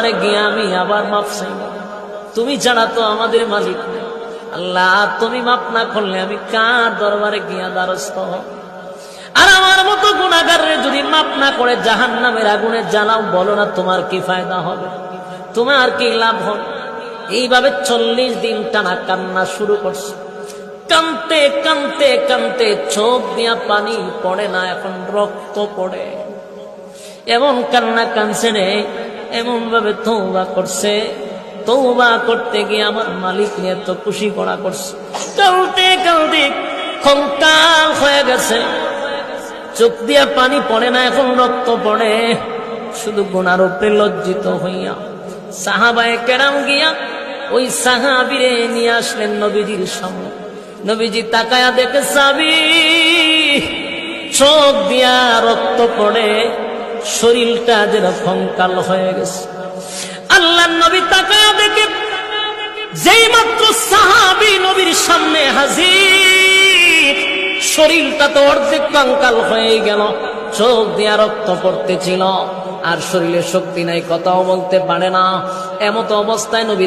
দরবারে গিয়ে আমি আবার মাফ চাইব, তুমি ছাড়া তো আমাদের মালিক নেই। আল্লাহ তুমি মাফ না করলে আমি কার দরবারে গিয়া দ্বারস্থ হব? আর আমার মতো গুনাহগারে যদি মাফ না করে জাহান্নামের আগুনে জ্বালাও, বলো না তোমার কি ফায়দা হবে, তোমার কি লাভ হবে? এইভাবে 40 দিন টানা কান্না শুরু করছে। কানতে কানতে কানতে চোখ দিয়া পানি পড়ে না, এখন রক্ত পড়ে। এমন কান্না কানছে রে, এমন ভাবে তওবা করছে, তওবা করতে গিয়ে আমার মালিক নিয়ে তো খুশি করা করছে। কালতে কালতে কঙ্কাল হয়ে গেছে, চোখ দিয়া পানি পড়ে না, এখন রক্ত পড়ে। শুধু গুনার উপরে লজ্জিত হইয়া সাহাবায়ে কেরাম গিয়া ওই সাহাবীরে নিয়ে আসলেন নবীজির সামনে। নবীজি তাকায়া দেখে সাহাবী চোখ দিয়া রক্ত পড়ে, শরীরটা যেরকম কাল হয়ে গেছে। আল্লাহর নবী তাকায়া দেখে যেই মাত্র সাহাবী নবীর সামনে হাজির, শরীরটা তো অর্ধেক কঙ্কাল হয়ে গেল, চোখ দিয়া রক্ত পড়তেছিল, আর শরীরে শক্তি নাই, কথাও বলতে পারে না। এমত অবস্থায় নবী